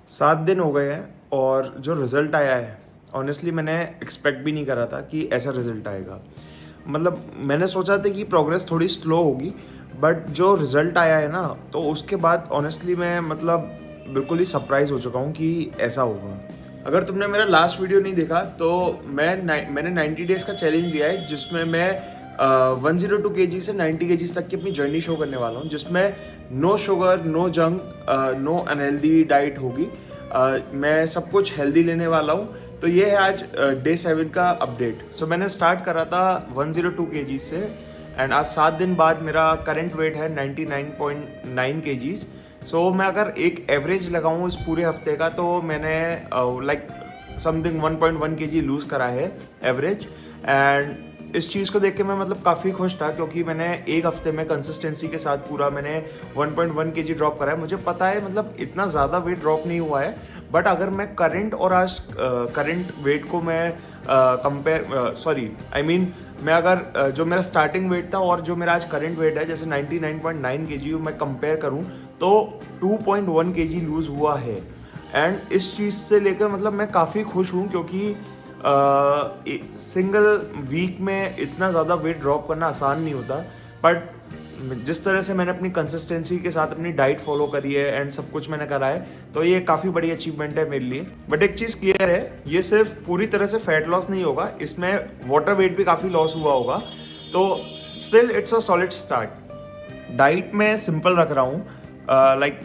7 दिन हो गए हैं और जो रिज़ल्ट आया है ऑनेस्टली मैंने एक्सपेक्ट भी नहीं करा था कि ऐसा रिज़ल्ट आएगा। मतलब मैंने सोचा था कि प्रोग्रेस थोड़ी स्लो होगी, बट जो रिज़ल्ट आया है ना, तो उसके बाद ऑनेस्टली मैं मतलब बिल्कुल ही सरप्राइज़ हो चुका हूँ कि ऐसा होगा। अगर तुमने मेरा लास्ट वीडियो नहीं देखा तो मैंने 90 डेज़ का चैलेंज लिया है, जिसमें मैं 102 केजी से 90 केजीज तक की अपनी जर्नी शो करने वाला हूँ, जिसमें no sugar, no junk, no unhealthy diet होगी। मैं सब कुछ हेल्दी लेने वाला हूँ। तो ये है आज डे 7 का अपडेट। सो मैंने स्टार्ट करा था 102 केजीज से, एंड आज 7 दिन बाद मेरा करंट वेट है 99.9 केजीज। सो मैं अगर एक एवरेज लगाऊँ इस पूरे हफ्ते का, तो मैंने लाइक समथिंग 1.1 केजी लूज़ करा है एवरेज। एंड इस चीज़ को देख के मैं मतलब काफ़ी खुश था, क्योंकि मैंने एक हफ्ते में कंसिस्टेंसी के साथ पूरा मैंने 1.1 केजी ड्रॉप करा है। मुझे पता है मतलब इतना ज़्यादा वेट ड्रॉप नहीं हुआ है, बट अगर मैं करंट और आज करंट वेट को मैं मैं अगर जो मेरा स्टार्टिंग वेट था और जो मेरा आज करंट वेट है, जैसे 99.9 केजी मैं कंपेयर करूं, तो 2.1 केजी लूज़ हुआ है। एंड इस चीज़ से लेकर मतलब मैं काफ़ी खुश हूँ, क्योंकि सिंगल वीक में इतना ज़्यादा वेट ड्रॉप करना आसान नहीं होता। बट जिस तरह से मैंने अपनी कंसिस्टेंसी के साथ अपनी डाइट फॉलो करी है एंड सब कुछ मैंने करा है, तो ये काफ़ी बड़ी अचीवमेंट है मेरे लिए। बट एक चीज़ क्लियर है, ये सिर्फ पूरी तरह से फैट लॉस नहीं होगा, इसमें वाटर वेट भी काफ़ी लॉस हुआ होगा। तो still it's a solid start. Diet में सिंपल रख रहा हूँ, like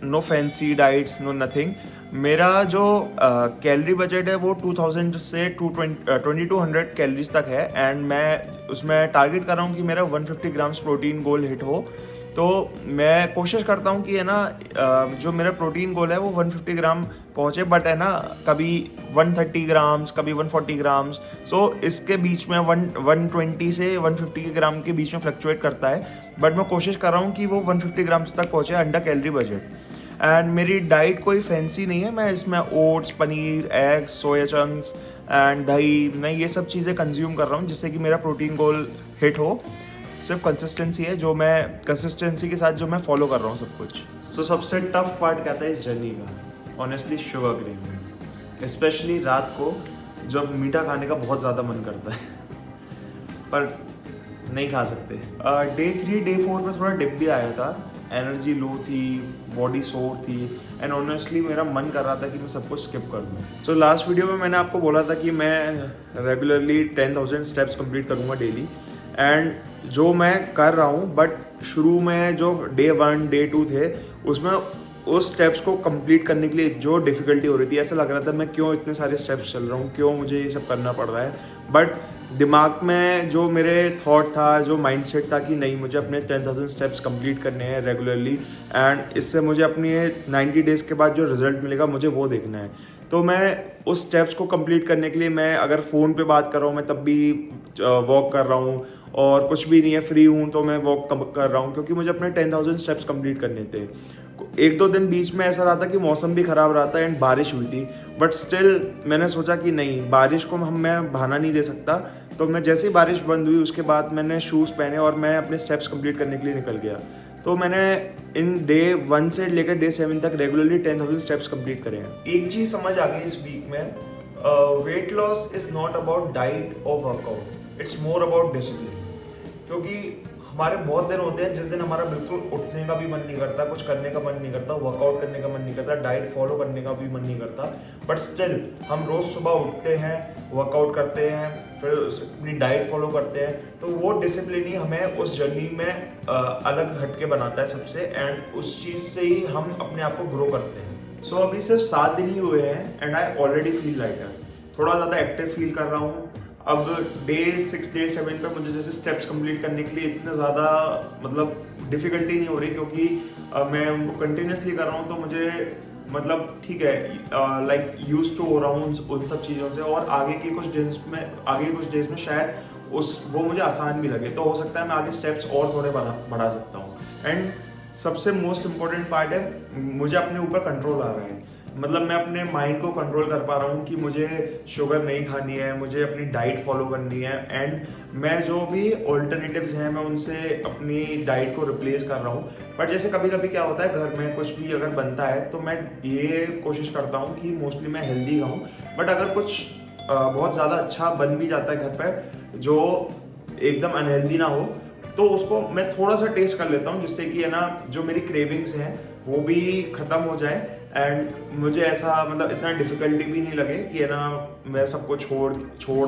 no fancy diets, no nothing. मेरा जो कैलोरी बजट है वो 2000 से 2200 कैलोरीज तक है, एंड मैं उसमें टारगेट कर रहा हूँ कि मेरा 150 ग्राम्स प्रोटीन गोल हिट हो। तो मैं कोशिश करता हूँ कि है ना, जो मेरा प्रोटीन गोल है वो 150 ग्राम पहुँचे, बट है ना कभी 130 ग्राम्स, कभी 140 ग्राम्स। सो इसके बीच में 120 से 150 ग्राम के बीच में फ्लक्चुएट करता है, बट मैं कोशिश कर रहा हूँ कि वो 150 ग्राम्स तक पहुँचे अंडर कैलोरी बजट। एंड मेरी डाइट कोई फैंसी नहीं है, मैं इसमें oats, paneer, eggs, soya chunks and दही, मैं ये सब चीज़ें कंज्यूम कर रहा हूँ जिससे कि मेरा प्रोटीन गोल हिट हो। सिर्फ कंसिस्टेंसी है, जो मैं कंसिस्टेंसी के साथ जो मैं फॉलो कर रहा हूँ सब कुछ। सो सबसे टफ पार्ट क्या था इस जर्नी का, ऑनेस्टली शुगर क्रेविंग्स, स्पेशली रात को जब मीठा खाने का बहुत ज़्यादा मन करता है पर नहीं खा सकते। डे 3 डे 4 में थोड़ा डिप भी आया था, एनर्जी लो थी, बॉडी सोर थी, एंड ऑनेस्टली मेरा मन कर रहा था कि मैं सब कुछ स्किप कर दूँ। सो लास्ट वीडियो में मैंने आपको बोला था कि मैं रेगुलरली 10,000 स्टेप्स कंप्लीट करूँगा डेली, एंड जो मैं कर रहा हूँ। बट शुरू में जो डे 1 डे 2 थे, उसमें उस स्टेप्स को कंप्लीट करने के लिए जो डिफ़िकल्टी हो रही थी, ऐसा लग रहा था मैं क्यों इतने सारे स्टेप्स चल रहा हूँ, क्यों मुझे ये सब करना पड़ रहा है। बट दिमाग में जो मेरे थॉट था, जो माइंडसेट था कि नहीं, मुझे अपने 10,000 स्टेप्स कंप्लीट करने हैं रेगुलरली, एंड इससे मुझे अपने 90 डेज़ के बाद जो रिजल्ट मिलेगा मुझे वो देखना है। तो मैं उस स्टेप्स को कंप्लीट करने के लिए, मैं अगर फ़ोन पे बात कर रहा हूँ मैं तब भी वॉक कर रहा हूँ, और कुछ भी नहीं है फ्री हूँ तो मैं वॉक कर रहा हूँ, क्योंकि मुझे अपने 10,000 स्टेप्स कंप्लीट करने थे। 1-2 दिन बीच में ऐसा रहा था कि मौसम भी ख़राब रहा था एंड बारिश हुई थी, बट स्टिल मैंने सोचा कि नहीं, बारिश को मैं बहाना नहीं दे सकता। तो मैं जैसे ही बारिश बंद हुई उसके बाद मैंने शूज़ पहने और मैं अपने स्टेप्स कंप्लीट करने के लिए निकल गया। तो मैंने इन डे 1 से लेकर डे 7 तक रेगुलरली 10,000 स्टेप्स कंप्लीट करे हैं। एक चीज़ समझ आ गई इस वीक में, weight loss is not about diet और workout, it's more about discipline. क्योंकि हमारे बहुत दिन होते हैं जिस दिन हमारा बिल्कुल उठने का भी मन नहीं करता, कुछ करने का मन नहीं करता, वर्कआउट करने का मन नहीं करता, डाइट फॉलो करने का भी मन नहीं करता, बट स्टिल हम रोज़ सुबह उठते हैं, वर्कआउट करते हैं, फिर अपनी डाइट फॉलो करते हैं। तो वो डिसिप्लिन ही हमें उस जर्नी में अलग हटके बनाता है सबसे, एंड उस चीज़ से ही हम अपने आप को ग्रो करते हैं। सो अभी सिर्फ 7 दिन ही हुए हैं and I already feel lighter, थोड़ा ज़्यादा एक्टिव फील कर रहा हूँ। अब डे 6 डे 7 पे मुझे जैसे स्टेप्स कंप्लीट करने के लिए इतना ज़्यादा मतलब डिफ़िकल्टी नहीं हो रही, क्योंकि मैं उनको कंटिन्यूसली कर रहा हूँ, तो मुझे मतलब ठीक है, लाइक यूज टू हो रहा हूँ उन सब चीज़ों से। और आगे के कुछ डेज में शायद वो मुझे आसान भी लगे, तो हो सकता है मैं आगे स्टेप्स और थोड़े बढ़ा सकता हूँ। एंड सबसे मोस्ट इम्पॉर्टेंट पार्ट है, मुझे अपने ऊपर कंट्रोल आ रहा है। मतलब मैं अपने माइंड को कंट्रोल कर पा रहा हूँ कि मुझे शुगर नहीं खानी है, मुझे अपनी डाइट फॉलो करनी है, एंड मैं जो भी ऑल्टरनेटिव्स हैं मैं उनसे अपनी डाइट को रिप्लेस कर रहा हूँ। बट जैसे कभी कभी क्या होता है, घर में कुछ भी अगर बनता है तो मैं ये कोशिश करता हूँ कि मोस्टली मैं हेल्दी खाऊँ। बट अगर कुछ बहुत ज़्यादा अच्छा बन भी जाता है घर पर जो एकदम अनहेल्दी ना हो, तो उसको मैं थोड़ा सा टेस्ट कर लेता हूँ, जिससे कि है ना जो मेरी क्रेविंग्स हैं वो भी ख़त्म हो जाए, एंड मुझे ऐसा मतलब इतना डिफ़िकल्टी भी नहीं लगे कि है ना मैं सबको छोड़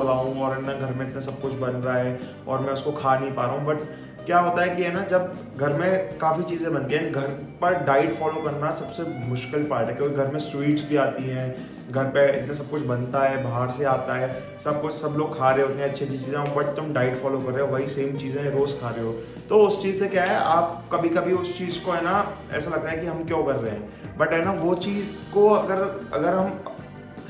रहा हूँ और है ना घर में इतना सब कुछ बन रहा है और मैं उसको खा नहीं पा रहा हूँ। बट क्या होता है कि है ना जब घर में काफ़ी चीज़ें बनती हैं, घर पर डाइट फॉलो करना सबसे मुश्किल पार्ट है, क्योंकि घर में स्वीट्स भी आती हैं, घर पे इतना सब कुछ बनता है, बाहर से आता है सब कुछ, सब लोग खा रहे होते हैं अच्छी अच्छी चीज़ें, बट तुम डाइट फॉलो कर रहे हो, वही सेम चीज़ें रोज़ खा रहे हो। तो उस चीज़ से क्या है, आप कभी कभी उस चीज़ को है ना ऐसा लगता है कि हम क्यों कर रहे हैं। बट है ना वो चीज़ को अगर हम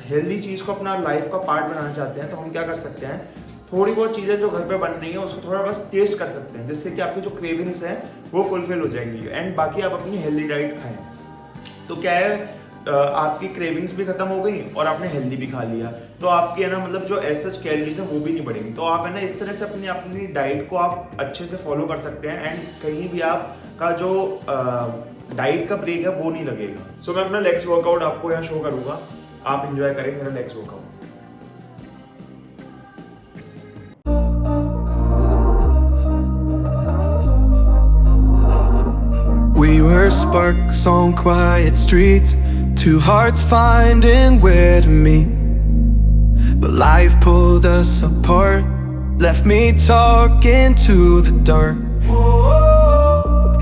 हेल्दी चीज़ को अपना लाइफ का पार्ट बनाना चाहते हैं तो हम क्या कर सकते हैं, थोड़ी बहुत चीज़ें जो घर पे बन रही है उसको थोड़ा बस टेस्ट कर सकते हैं, जिससे कि आपकी जो क्रेविंग्स हैं वो फुलफिल हो जाएंगी, एंड बाकी आप अपनी हेल्दी डाइट खाएं। तो क्या है, आपकी क्रेविंग्स भी खत्म हो गई और आपने हेल्दी भी खा लिया, तो आपकी है ना मतलब जो एज सच कैलोरीज है वो भी नहीं बढ़ेंगी। तो आप है ना इस तरह से अपनी डाइट को आप अच्छे से फॉलो कर सकते हैं, एंड कहीं भी आपका जो डाइट का ब्रेक है वो नहीं लगेगा। सो मैं अपना लेग्स वर्कआउट आपको यहाँ शो करूँगा, आप इंजॉय करें मेरा legs workout. We were sparks on quiet streets, two hearts finding where to meet. But life pulled us apart, left me talking to the dark.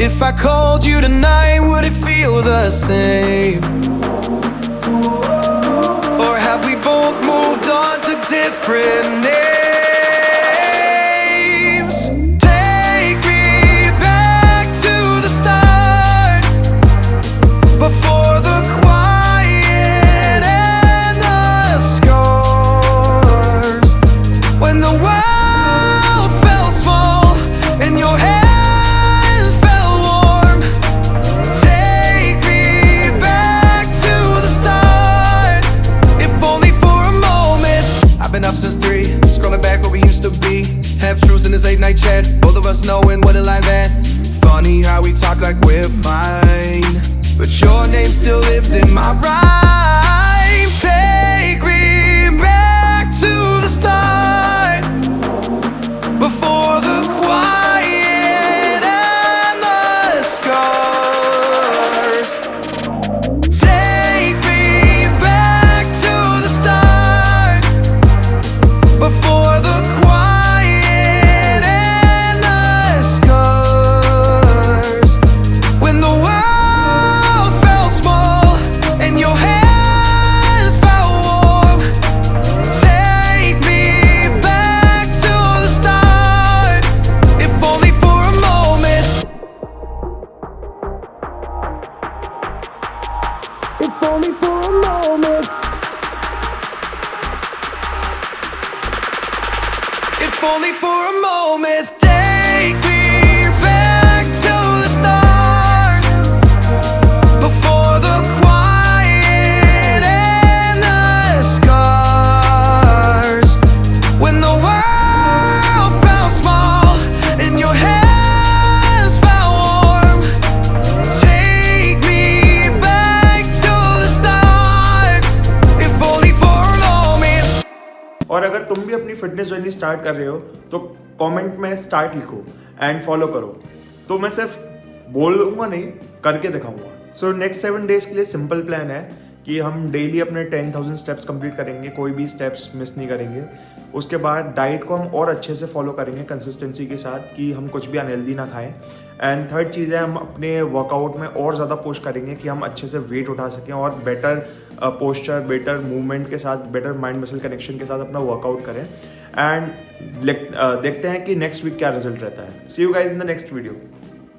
If I called you tonight, would it feel the same? Or have we both moved on to different names? Before the quiet and the scars, when the world felt small and your hands felt warm, take me back to the start, if only for a moment. I've been up since 3, scrolling back where we used to be, half truths in this late night chat, both of us knowing what it like that. Funny how we talk like we're fine, but your name still lives in my rhyme. Take me back to the start, before the quiet and the scars. Take me back to the start, before the quiet and the scars. When the world your hands felt warm, take me back to the start, if only for a moment. If only for a moment. If only for a moment. Take me back to the start, before the और अगर तुम भी अपनी fitness journey start कर रहे हो तो comment में स्टार्ट लिखो एंड फॉलो करो। तो मैं सिर्फ बोलूँगा नहीं, करके दिखाऊंगा। सो नेक्स्ट 7 डेज के लिए सिंपल प्लान है कि हम डेली अपने 10,000 स्टेप्स कंप्लीट करेंगे, कोई भी स्टेप्स मिस नहीं करेंगे। उसके बाद डाइट को हम और अच्छे से फॉलो करेंगे कंसिस्टेंसी के साथ, कि हम कुछ भी अनहेल्दी ना खाएं। एंड थर्ड चीज़ है, हम अपने वर्कआउट में और ज़्यादा पुश करेंगे कि हम अच्छे से वेट उठा सकें और बेटर पोस्चर, बेटर मूवमेंट के साथ, बेटर माइंड मसल कनेक्शन के साथ अपना वर्कआउट करें। एंड देखते हैं कि नेक्स्ट वीक क्या रिजल्ट रहता है। See you guys in the next video.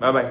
Bye bye.